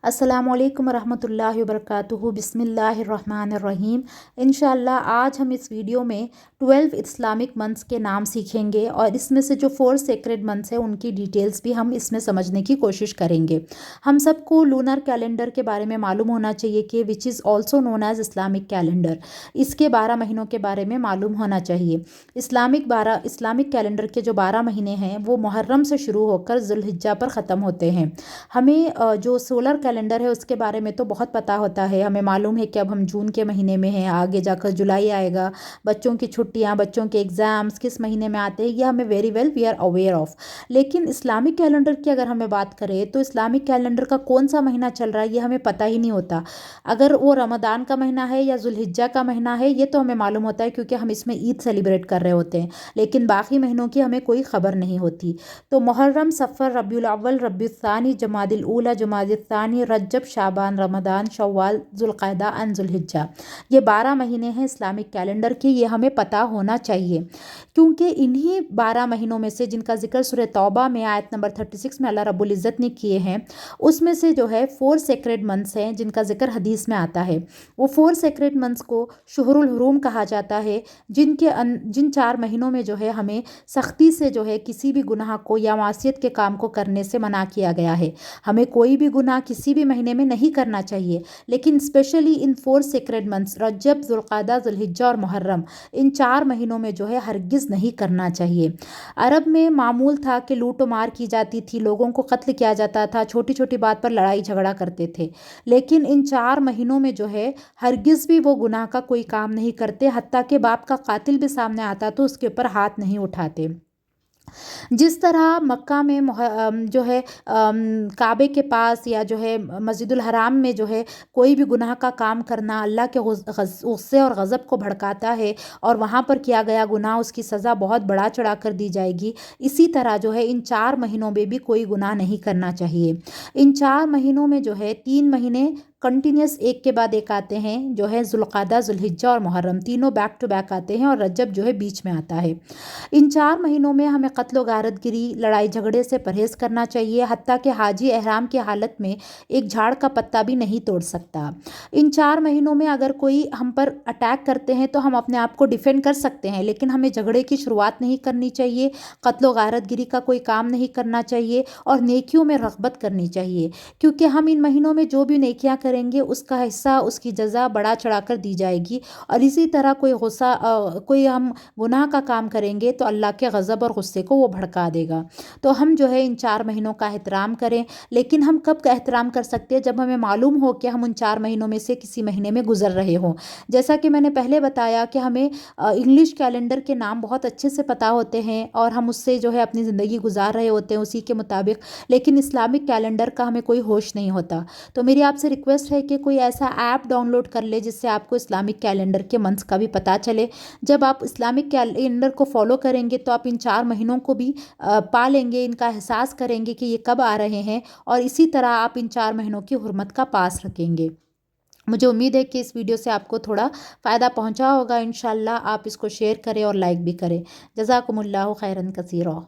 अस्सलामुअलैकुम रहमतुल्लाहि व बरकातुहू बिस्मिल्लाहिर्रहमानिर्रहीम। इंशाअल्लाह आज हम इस वीडियो में 12 इस्लामिक मंथ्स के नाम सीखेंगे और इसमें से जो 4 सेक्रेड मंथ्स हैं उनकी डिटेल्स भी हम इसमें समझने की कोशिश करेंगे। हम सबको लूनर कैलेंडर के बारे में मालूम होना चाहिए कि which is also known as Islamic calendar. इसके 12 महीनों के बारे में मालूम होना चाहिए। इस्लामिक कैलेंडर के जो 12 महीने हैं वो मुहर्रम से शुरू होकर जुल्हिज्जा पर ख़त्म होते हैं। हमें जो सोलर कैलेंडर है उसके बारे में तो बहुत पता होता है। हमें मालूम है कि अब हम जून के महीने में हैं, आगे जाकर जुलाई आएगा, बच्चों की छुट्टियां, बच्चों के एग्ज़ाम्स किस महीने में आते हैं, ये हमें very well we are aware of. लेकिन इस्लामिक कैलेंडर की अगर हमें बात करें तो इस्लामिक कैलेंडर का कौन सा महीना चल रहा है ये हमें पता ही नहीं होता। अगर वो रमज़ान का महीना है या जुल्हिज्जा का महीना है ये तो हमें मालूम होता है क्योंकि हम इसमें ईद सेलिब्रेट कर रहे होते हैं, लेकिन बाकी महीनों की हमें कोई ख़बर नहीं होती। तो मुहर्रम, सफ़र, रबीउल अव्वल, रबीउल सानी, जमादिल ऊला, जमादिल सानी, रजब, शाबान, रमदान, शव्वाल, जुल्क़ादा एंड जुल्हिज्जा, ये 12 महीने हैं इस्लामिक कैलेंडर के। ये हमें पता होना चाहिए क्योंकि इन्हीं 12 महीनों में से जिनका जिक्र सूरह तौबा में आयत नंबर 36 में अल्लाह रब्बुल इज़्ज़त ने किए हैं, उसमें से जो है 4 सेक्रेड मंथ्स हैं जिनका जिक्र हदीस में आता है। वो 4 सेक्रेड मंथ्स को शुहरुल हुरूम कहा जाता है, जिन 4 महीनों में जो है हमें सख्ती से जो है किसी भी गुनाह को या मासियत के काम को करने से मना किया गया है। हमें कोई भी गुनाह किसी भी महीने में नहीं करना चाहिए, लेकिन स्पेशली इन 4 सेक्रेड मंथ्स रजब, जुल्क़ादा, जुल्हिज्जा और मुहर्रम, इन 4 महीनों में जो है हरगिज़ नहीं करना चाहिए। अरब में मामूल था कि लूट मार की जाती थी, लोगों को कत्ल किया जाता था, छोटी छोटी बात पर लड़ाई झगड़ा करते थे। लेकिन इन 4 महीनों में जो है हरगिज़ भी वो गुनाह का कोई काम नहीं करते, हत्ता के बाप का कातिल भी सामने आता तो उसके ऊपर हाथ नहीं उठाते। जिस तरह मक्का में जो है काबे के पास या जो है मस्जिदुल हराम में जो है कोई भी गुनाह का काम करना अल्लाह के गुस्से और गज़ब को भड़काता है और वहाँ पर किया गया गुनाह उसकी सज़ा बहुत बढ़ा चढ़ा कर दी जाएगी, इसी तरह जो है इन 4 महीनों में भी कोई गुनाह नहीं करना चाहिए। इन 4 महीनों में जो है 3 महीने कंटिन्यूस एक के बाद एक आते हैं, जो है जुल्क़ादा, जुल्हिज्जा और मुहर्रम, तीनों बैक टू बैक आते हैं और रजब जो है बीच में आता है। इन 4 महीनों में हमें कत्ल व गारतगिरी, लड़ाई झगड़े से परहेज़ करना चाहिए। हत्ता कि हाजी एहराम की हालत में एक झाड़ का पत्ता भी नहीं तोड़ सकता। इन 4 महीनों में अगर कोई हम पर अटैक करते हैं तो हम अपने आप को डिफेंड कर सकते हैं, लेकिन हमें झगड़े की शुरुआत नहीं करनी चाहिए, कत्ल व गारतगिरी का कोई काम नहीं करना चाहिए और नेकियों में रग़बत करनी चाहिए, क्योंकि हम इन महीनों में जो भी नेकियां करेंगे उसका हिस्सा, उसकी जज़ा बढ़ा चढ़ा कर दी जाएगी। और इसी तरह कोई हम गुनाह का काम करेंगे तो अल्लाह के गज़ब और गुस्से को वो भड़का देगा। तो हम जो है इन 4 महीनों का एहतराम करें, लेकिन हम कब का एहतराम कर सकते हैं? जब हमें मालूम हो कि हम उन 4 महीनों में से किसी महीने में गुजर रहे हों। जैसा कि मैंने पहले बताया कि हमें इंग्लिश कैलेंडर के नाम बहुत अच्छे से पता होते हैं और हम उससे जो है अपनी ज़िंदगी गुजार रहे होते हैं उसी के मुताबिक, लेकिन इस्लामिक कैलेंडर का हमें कोई होश नहीं होता। तो मेरी आपसे रिक्वेस्ट है कि कोई ऐसा ऐप डाउनलोड कर ले जिससे आपको इस्लामिक कैलेंडर के मंथ्स का भी पता चले। जब आप इस्लामिक कैलेंडर को फॉलो करेंगे तो आप इन 4 महीनों को भी पा लेंगे, इनका एहसास करेंगे कि ये कब आ रहे हैं और इसी तरह आप इन 4 महीनों की हुर्मत का पास रखेंगे। मुझे उम्मीद है कि इस वीडियो से आपको थोड़ा फ़ायदा पहुंचा होगा। इंशाल्लाह आप इसको शेयर करें और लाइक भी करें। जज़ाकुमुल्लाहु खैरन कसीरा।